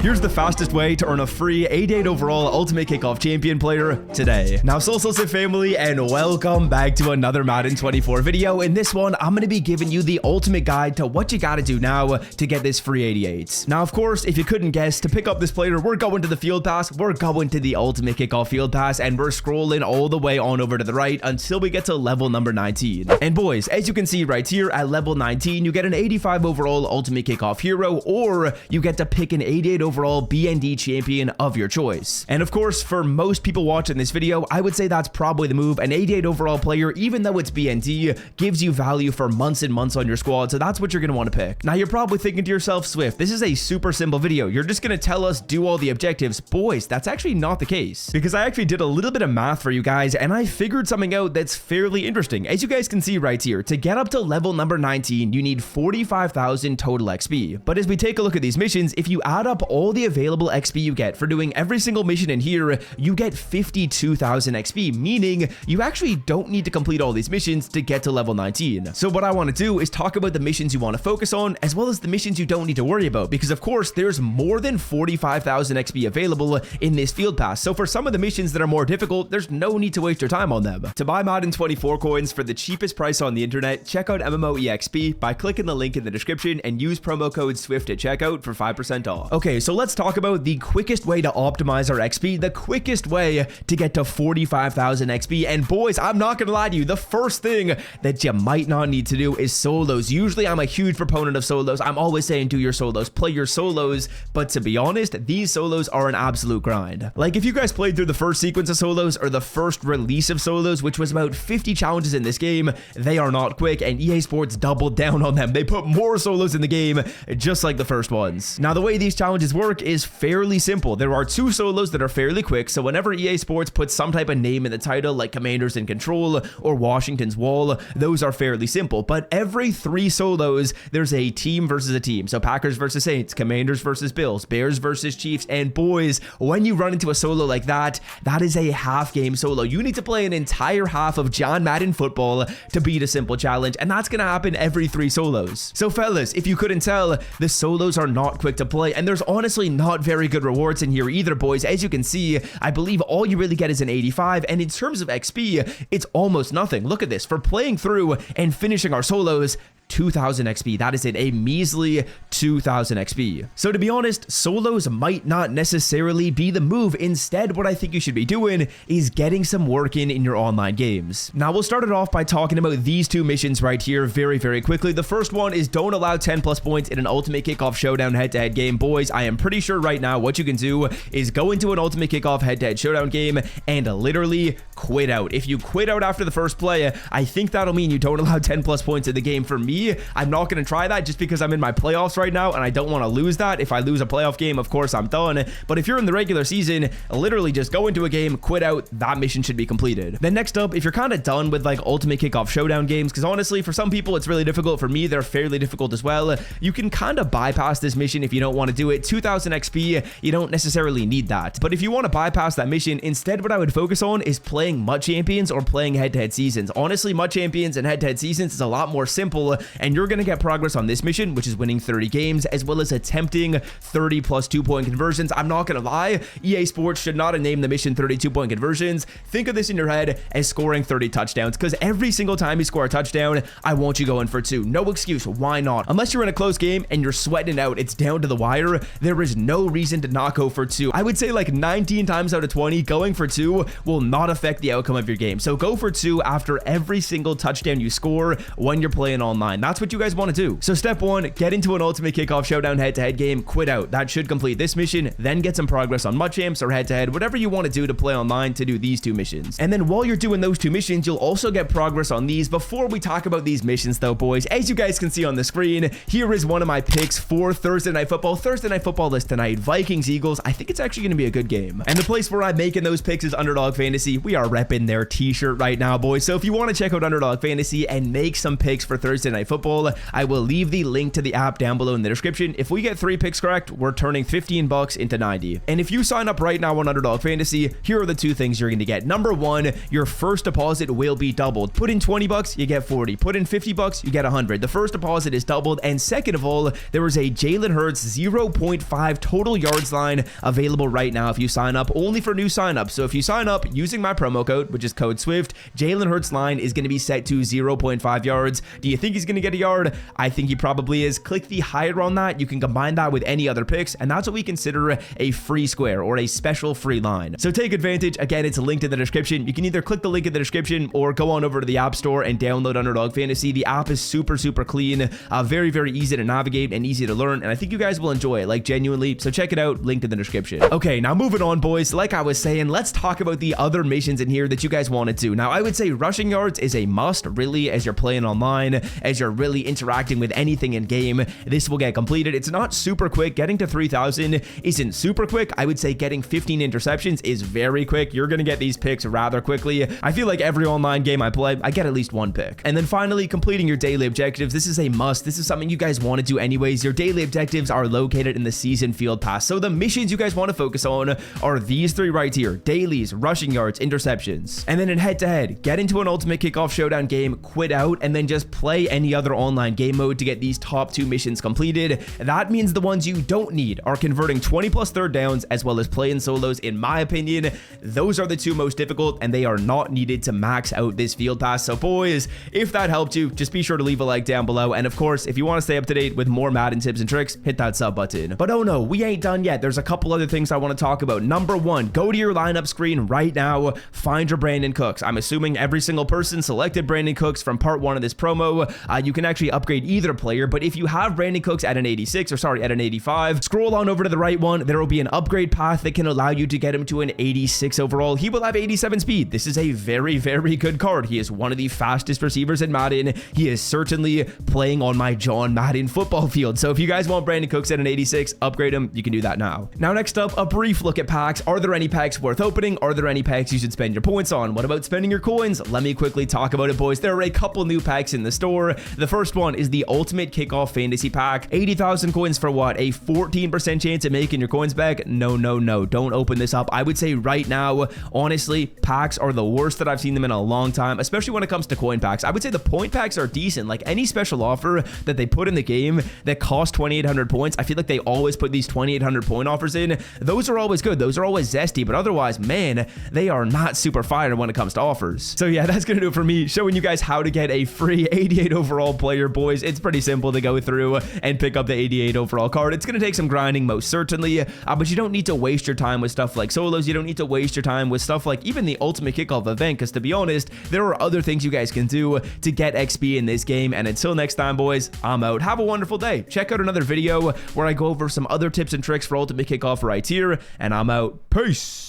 Here's the fastest way to earn a free 88 overall Ultimate Kickoff champion player today. Now, Soulsip family, and welcome back to another Madden 24 video. In this one, I'm going to be giving you the ultimate guide to what you got to do now to get this free 88. Now, of course, if you couldn't guess, to pick up this player, we're going to the field pass, we're going to the Ultimate Kickoff field pass, and we're scrolling all the way on over to the right until we get to level number 19. And boys, as you can see right here at level 19, you get an 85 overall Ultimate Kickoff hero, or you get to pick an 88 overall BND champion of your choice. And of course, for most people watching this video, I would say that's probably the move. An 88 overall player, even though it's BND, gives you value for months and months on your squad, so that's what you're going to want to pick. Now, you're probably thinking to yourself, Swift, this is a super simple video. You're just going to tell us do all the objectives. Boys, that's actually not the case, because I actually did a little bit of math for you guys, and I figured something out that's fairly interesting. As you guys can see right here, to get up to level number 19, you need 45,000 total XP. But as we take a look at these missions, if you add up all the available XP you get for doing every single mission in here, you get 52,000 XP, meaning you actually don't need to complete all these missions to get to level 19. So what I want to do is talk about the missions you want to focus on, as well as the missions you don't need to worry about, because of course there's more than 45,000 XP available in this field pass. So for some of the missions that are more difficult, there's no need to waste your time on them. To buy Madden 24 coins for the cheapest price on the internet, check out MMOEXP by clicking the link in the description and use promo code SWIFT at checkout for 5% off. Okay, so let's talk about the quickest way to optimize our XP, the quickest way to get to 45,000 XP. And boys, I'm not gonna lie to you, the first thing that you might not need to do is solos. Usually I'm a huge proponent of solos. I'm always saying do your solos, play your solos, but to be honest, these solos are an absolute grind. Like, if you guys played through the first sequence of solos or the first release of solos, which was about 50 challenges in this game, they are not quick, and EA Sports doubled down on them. They put more solos in the game, just like the first ones. Now, the way these challenges work is fairly simple. There are two solos that are fairly quick, so whenever EA Sports puts some type of name in the title, like Commanders in Control or Washington's Wall, those are fairly simple. But every 3 solos, there's a team versus a team. So Packers versus Saints, Commanders versus Bills, Bears versus Chiefs, and boys, when you run into a solo like that, that is a half game solo. You need to play an entire half of John Madden football to beat a simple challenge, and that's gonna happen every 3 solos. So fellas, if you couldn't tell, the solos are not quick to play, and there's honestly not very good rewards in here either, boys. As you can see, I believe all you really get is an 85, and in terms of XP, it's almost nothing. Look at this. For playing through and finishing our solos, 2,000 XP. That is it, a measly 2,000 XP. So to be honest, solos might not necessarily be the move. Instead, what I think you should be doing is getting some work in your online games. Now, we'll start it off by talking about these 2 missions right here very, very quickly. The first one is don't allow 10 plus points in an Ultimate Kickoff Showdown head-to-head game. Boys, I am pretty sure right now what you can do is go into an Ultimate Kickoff head-to-head showdown game and literally quit out. If you quit out after the first play, I think that'll mean you don't allow 10 plus points in the game. For me, I'm not going to try that just because I'm in my playoffs right now and I don't want to lose that. If I lose a playoff game, of course I'm done. But if you're in the regular season, literally just go into a game, quit out, that mission should be completed. Then next up, if you're kind of done with like Ultimate Kickoff Showdown games, because honestly, for some people it's really difficult. For me, they're fairly difficult as well. You can kind of bypass this mission if you don't want to do it. 2,000 XP, you don't necessarily need that. But if you want to bypass that mission, instead what I would focus on is playing MUT Champions or playing head-to-head seasons. Honestly, MUT Champions and head-to-head seasons is a lot more simple, and you're going to get progress on this mission, which is winning 30 games, as well as attempting 30 plus 2-point conversions. I'm not going to lie, EA Sports should not have named the mission 32-point conversions. Think of this in your head as scoring 30 touchdowns, because every single time you score a touchdown, I want you going for 2. No excuse. Why not? Unless you're in a close game and you're sweating it out, it's down to the wire, there is no reason to not go for 2. I would say like 19 times out of 20, going for 2 will not affect the outcome of your game. So go for 2 after every single touchdown you score when you're playing online. That's what you guys want to do. So step 1, get into an Ultimate Kickoff Showdown head-to-head game, quit out. That should complete this mission, then get some progress on MUT Champs or head-to-head, whatever you want to do to play online to do these 2 missions. And then while you're doing those 2 missions, you'll also get progress on these. Before we talk about these missions though, boys, as you guys can see on the screen, here is one of my picks for Thursday Night Football. Thursday Night Football is tonight. Vikings, Eagles. I think it's actually going to be a good game. And the place where I'm making those picks is Underdog Fantasy. We are repping their t-shirt right now, boys. So if you want to check out Underdog Fantasy and make some picks for Thursday Night Night Football. I will leave the link to the app down below in the description. If we get 3 picks correct, we're turning 15 bucks into 90. And if you sign up right now on Underdog Fantasy, here are the 2 things you're going to get. Number 1, your first deposit will be doubled. Put in 20 bucks, you get 40. Put in 50 bucks, you get 100. The first deposit is doubled. And second of all, there is a Jalen Hurts 0.5 total yards line available right now if you sign up, only for new signups. So if you sign up using my promo code, which is code SWIFT, Jalen Hurts line is going to be set to 0.5 yards. Do you think he's going to get a yard? I think he probably is. Click the higher on that. You can combine that with any other picks, and that's what we consider a free square or a special free line. So take advantage. Again, it's linked in the description. You can either click the link in the description or go on over to the App Store and download Underdog Fantasy. The app is super clean, very easy to navigate and easy to learn, and I think you guys will enjoy it, like genuinely. So check it out, linked in the description. Okay, now moving on, boys. Like I was saying, let's talk about the other missions in here that you guys wanted to. Now, I would say rushing yards is a must, really, as you're playing online, as you're really interacting with anything in game. This will get completed. It's not super quick. Getting to 3,000 isn't super quick. I would say getting 15 interceptions is very quick. You're gonna get these picks rather quickly. I feel like every online game I play, I get at least 1 pick. And then finally, completing your daily objectives. This is a must. This is something you guys want to do anyways. Your daily objectives are located in the season field pass. So the missions you guys want to focus on are these 3 right here: dailies, rushing yards, interceptions. And then in head-to-head, get into an Ultimate Kickoff Showdown game, quit out, and then just play any other online game mode to get these top 2 missions completed. That means the ones you don't need are converting 20+ third downs as well as playing solos. In my opinion, those are the 2 most difficult, and they are not needed to max out this field pass. So boys, if that helped you, just be sure to leave a like down below. And of course, if you want to stay up to date with more Madden tips and tricks, hit that sub button. But oh no, we ain't done yet. There's a couple other things I want to talk about. Number 1, go to your lineup screen right now, find your Brandon Cooks. I'm assuming every single person selected Brandon Cooks from part 1 of this promo. You can actually upgrade either player, but if you have Brandon Cooks at an 86, or sorry, at an 85, scroll on over to the right one. There will be an upgrade path that can allow you to get him to an 86 overall. He will have 87 speed. This is a very good card. He is one of the fastest receivers in Madden. He is certainly playing on my John Madden football field. So if you guys want Brandon Cooks at an 86, upgrade him. You can do that now. Now, next up, a brief look at packs. Are there any packs worth opening? Are there any packs you should spend your points on? What about spending your coins? Let me quickly talk about it, boys. There are a couple new packs in the store. The first one is the Ultimate Kickoff Fantasy Pack. 80,000 coins for what? A 14% chance of making your coins back? No. Don't open this up. I would say right now, honestly, packs are the worst that I've seen them in a long time, especially when it comes to coin packs. I would say the point packs are decent. Like any special offer that they put in the game that cost 2,800 points, I feel like they always put these 2,800 point offers in. Those are always good. Those are always zesty, but otherwise, man, they are not super fire when it comes to offers. So yeah, that's gonna do it for me, showing you guys how to get a free 88 overall player, boys. It's pretty simple to go through and pick up the 88 overall card. It's gonna take some grinding, most certainly, but you don't need to waste your time with stuff like solos. You don't need to waste your time with stuff like even the Ultimate Kickoff event, because to be honest, there are other things you guys can do to get XP in this game. And until next time, boys, I'm out. Have a wonderful day. Check out another video where I go over some other tips and tricks for Ultimate Kickoff right here, and I'm out. Peace.